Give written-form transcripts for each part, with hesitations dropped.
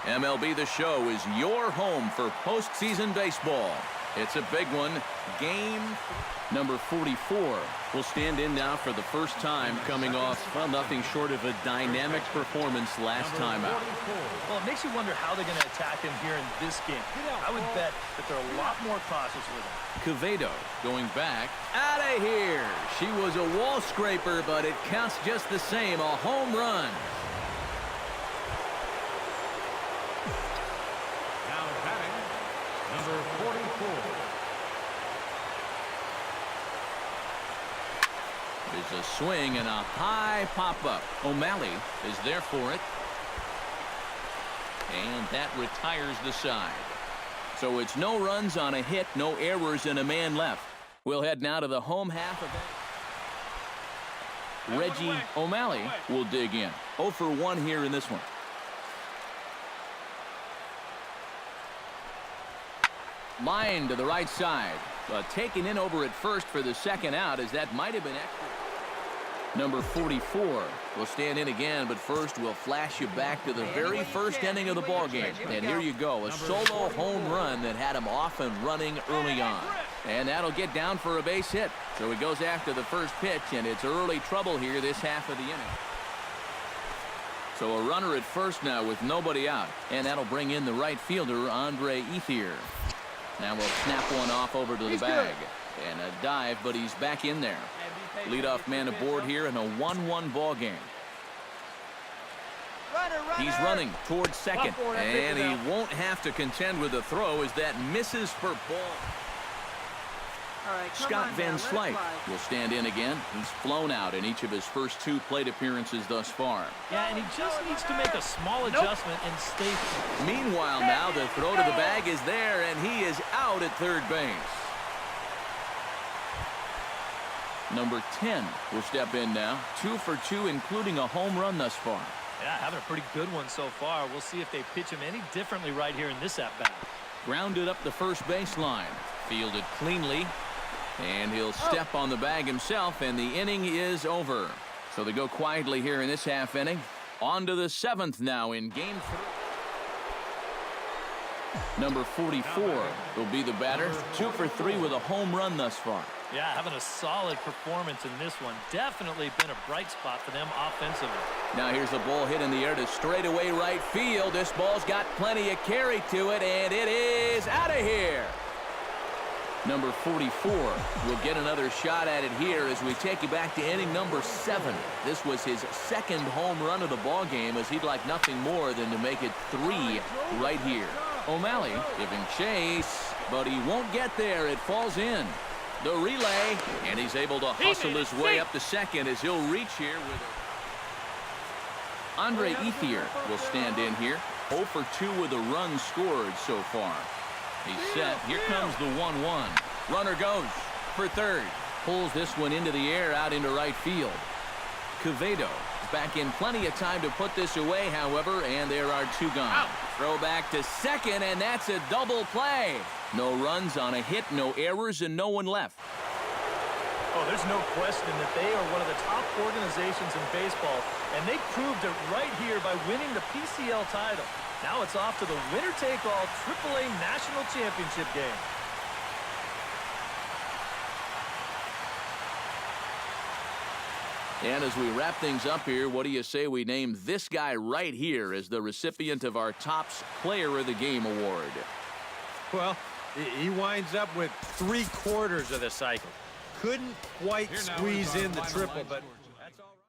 MLB The Show is your home for postseason baseball. It's a big one. Game number 44 will stand in now for the first time, coming off, well, nothing short of a dynamic performance last time out. Well, it makes you wonder how they're going to attack him here in this game. I would bet that they're a lot more cautious with him. Quevedo going back. Out of here. She was a wall scraper, but it counts just the same. A home run. Now batting, number 44. There's a swing and a high pop-up. O'Malley is there for it. And that retires the side. So it's no runs on a hit, no errors, and a man left. We'll head now to the home half of it. Reggie O'Malley will dig in. 0 for 1 here in this one. Line to the right side. But taken in over at first for the second out, as that might have been extra. Number 44 will stand in again, but first we'll flash you back to the very first inning of the ballgame. And here you go, a solo home run that had him off and running early on. And that'll get down for a base hit. So he goes after the first pitch, and it's early trouble here this half of the inning. So a runner at first now with nobody out. And that'll bring in the right fielder, Andre Ethier. Now we'll snap one off over to the bag. And a dive, but he's back in there. Leadoff man aboard here in a 1-1 ball game. He's running towards second, and he won't have to contend with the throw as that misses for ball. Scott Van Slyke will stand in again. He's flown out in each of his first 2 plate appearances thus far. Yeah, and he just needs to make a small adjustment and stay. Meanwhile, now the throw to the bag is there, and he is out at third base. Number 10 will step in now. 2 for 2, including a home run thus far. Yeah, having a pretty good one so far. We'll see if they pitch him any differently right here in this at-bat. Grounded up the first baseline. Fielded cleanly. And he'll step on the bag himself, and the inning is over. So they go quietly here in this half inning. On to the 7th now in game 3. Number 44 will be the batter. 2 for 3 with a home run thus far. Yeah, having a solid performance in this one. Definitely been a bright spot for them offensively. Now here's a ball hit in the air to straightaway right field. This ball's got plenty of carry to it, and it is out of here. Number 44 will get another shot at it here as we take you back to inning number 7. This was his second home run of the ball game, as he'd like nothing more than to make it 3 right here. O'Malley giving chase, but he won't get there. It falls in. The relay, and he's able to hustle his way up to second as he'll reach here with it. Andre Ethier will stand in here. 0 for 2 with a run scored so far. He's set. Here comes the 1-1. Runner goes for third. Pulls this one into the air out into right field. Quevedo back in plenty of time to put this away, however, and there are 2 gone. Throw back to second, and that's a double play. No runs on a hit, no errors, and no one left. Oh, there's no question that they are one of the top organizations in baseball, and they proved it right here by winning the PCL title. Now it's off to the winner-take-all AAA National Championship game. And as we wrap things up here, what do you say we name this guy right here as the recipient of our Topps Player of the Game award? Well, he winds up with 3/4 of the cycle. Couldn't quite squeeze in the triple, but that's all right.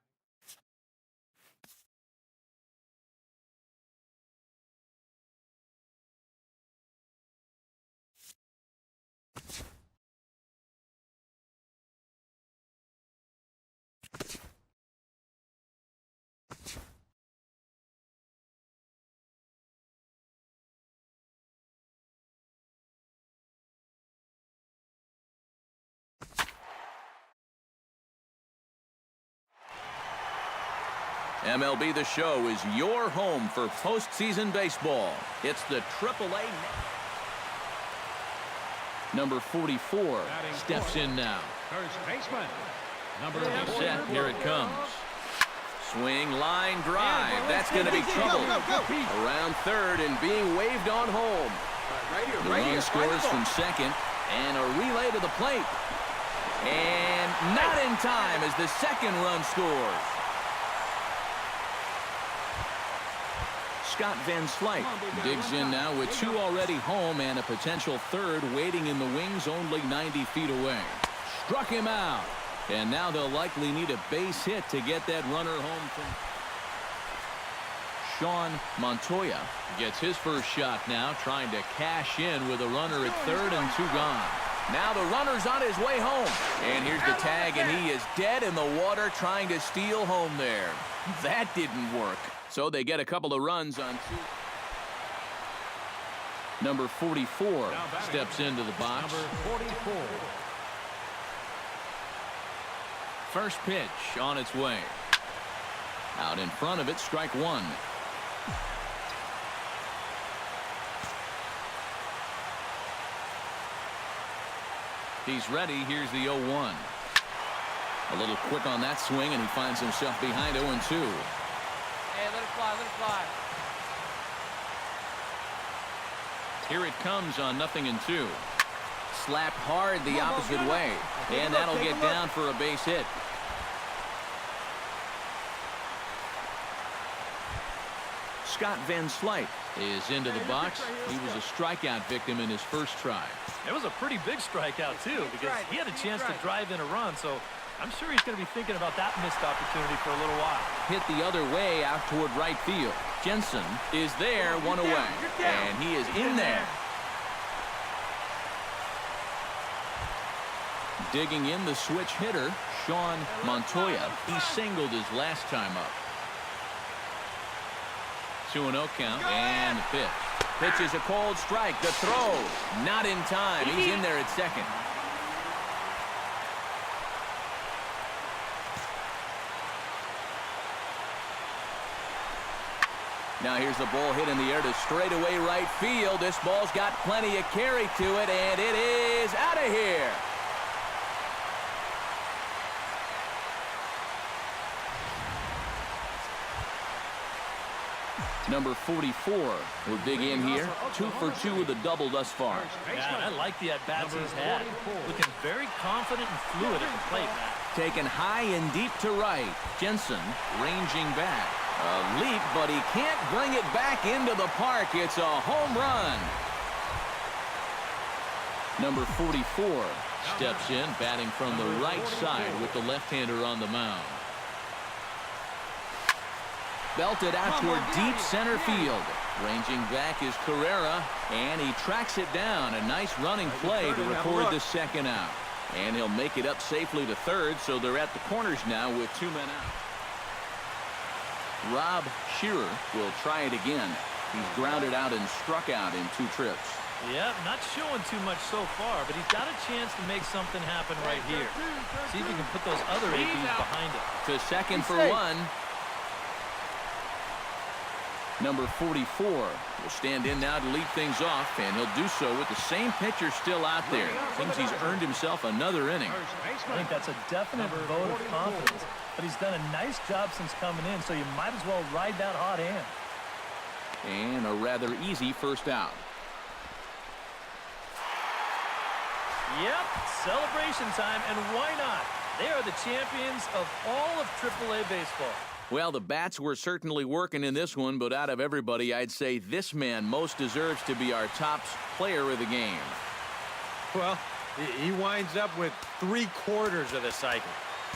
MLB The Show is your home for postseason baseball. It's the AAA. Number 44 steps in now. First baseman, number Set, here it comes. Swing, line drive. That's going to be trouble. Around third and being waved on home. The run scores from second, and a relay to the plate. And not in time as the second run scores. Scott Van Slyke digs in now with two already home and a potential third waiting in the wings only 90 feet away. Struck him out. And now they'll likely need a base hit to get that runner home from Sean Montoya. Gets his first shot now, trying to cash in with a runner at third and two gone. Now the runner's on his way home. And here's the tag, and he is dead in the water trying to steal home there. That didn't work. So they get a couple of runs on two. Number 44 steps into the box. Number 44. First pitch on its way. Out in front of it, strike one. He's ready. Here's the 0-1. A little quick on that swing, and he finds himself behind 0-2. Hey, let it fly, let it fly. Here it comes on 0-2. Slapped hard the opposite way, and that'll get down for a base hit. Scott Van Slyke is into the box. He was a strikeout victim in his first try. It was a pretty big strikeout, too, because he had a chance to drive in a run, so I'm sure he's going to be thinking about that missed opportunity for a little while. Hit the other way out toward right field. Jensen is there, one away, and he is in there. Digging in the switch hitter, Sean Montoya. He singled his last time up. 2-0 count, and the pitch. Pitch is a cold strike. The throw, not in time. He's in there at second. Now here's the ball hit in the air to straightaway right field. This ball's got plenty of carry to it, and it is out of here. Number 44 will dig in here. 2 for 2 with a double thus far. Yeah, I like the at-bats he's had. Looking very confident and fluid at the plate, Matt. Taken high and deep to right. Jensen ranging back. A leap, but he can't bring it back into the park. It's a home run. Number 44 steps in, batting from the right side with the left-hander on the mound. Belted out toward deep center field. Ranging back is Carrera, and he tracks it down. A nice running play to record the second out. And he'll make it up safely to third, so they're at the corners now with 2 men out. Rob Shearer will try it again. He's grounded out and struck out in 2 trips. Yep, not showing too much so far, but he's got a chance to make something happen right here. See if he can put those other ABs behind him. To second for one. Number 44 will stand in now to lead things off, and he'll do so with the same pitcher still out there. Seems he's earned himself another inning. I think that's a definite vote of confidence, but he's done a nice job since coming in, so you might as well ride that hot hand. And a rather easy first out. Yep, celebration time, and why not? They are the champions of all of AAA baseball. Well, the bats were certainly working in this one, but out of everybody, I'd say this man most deserves to be our top player of the game. Well, he winds up with 3/4 of the cycle.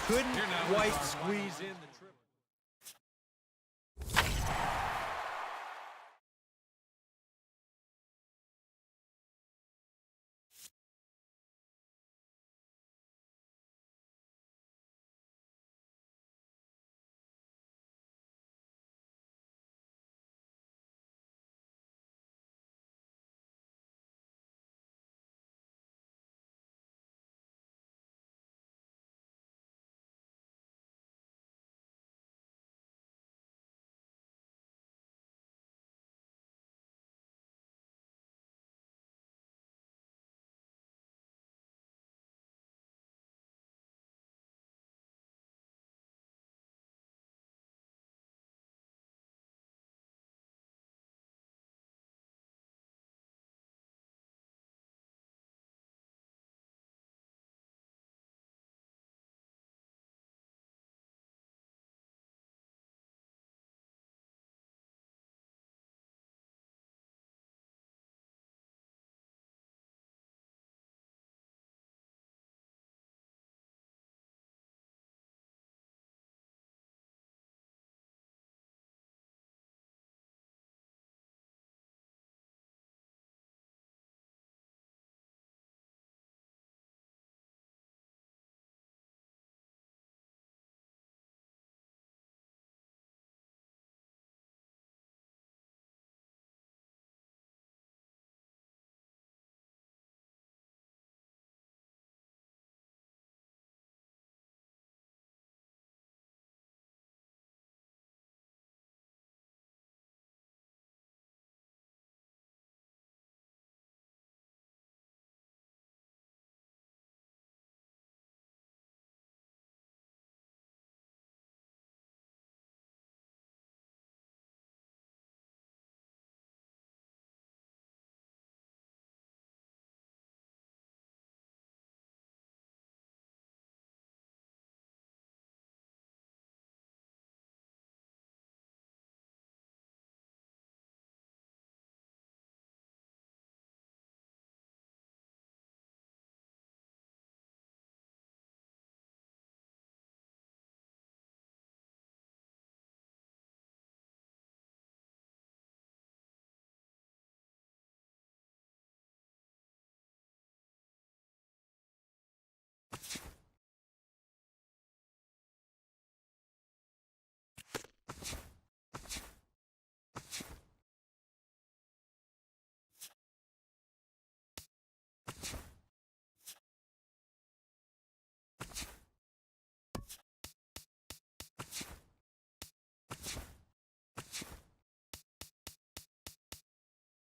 Couldn't quite squeeze in the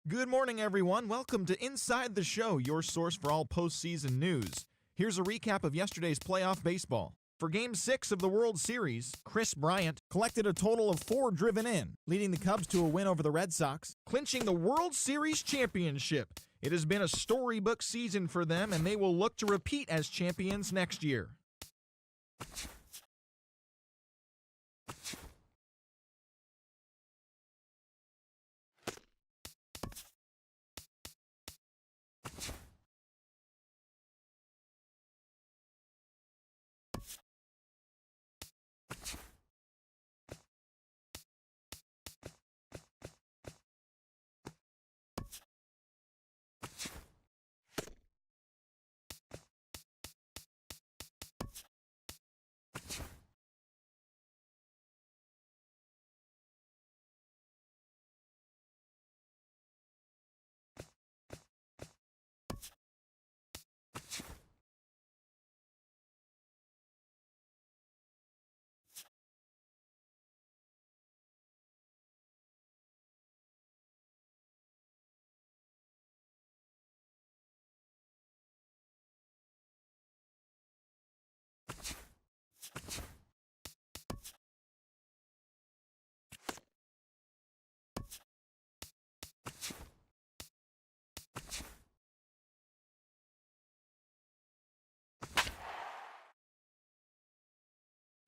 Good morning, everyone. Welcome to Inside the Show, your source for all postseason news. Here's a recap of yesterday's playoff baseball. For Game 6 of the World Series, Chris Bryant collected a total of 4 driven in, leading the Cubs to a win over the Red Sox, clinching the World Series championship. It has been a storybook season for them, and they will look to repeat as champions next year.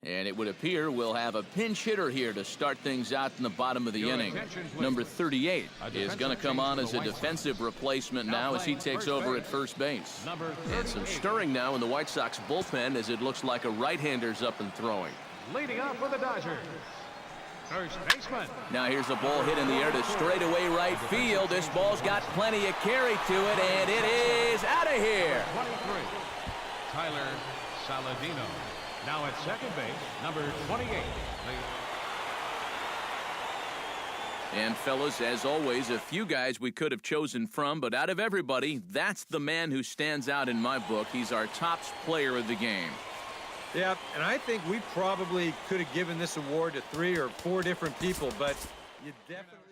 And it would appear we'll have a pinch hitter here to start things out in the bottom of the inning. Number 38 is going to come on as a defensive replacement now as he takes over at first base. And some stirring now in the White Sox bullpen as it looks like a right-hander's up and throwing. Leading up for the Dodgers, first baseman. Now here's a ball hit in the air to straightaway right field. This ball's got plenty of carry to it, and it is out of here. 23, Tyler Saladino. Now at second base, number 28. And fellas, as always, a few guys we could have chosen from, but out of everybody, that's the man who stands out in my book. He's our top player of the game. Yeah, and I think we probably could have given this award to 3 or 4 different people, but you definitely...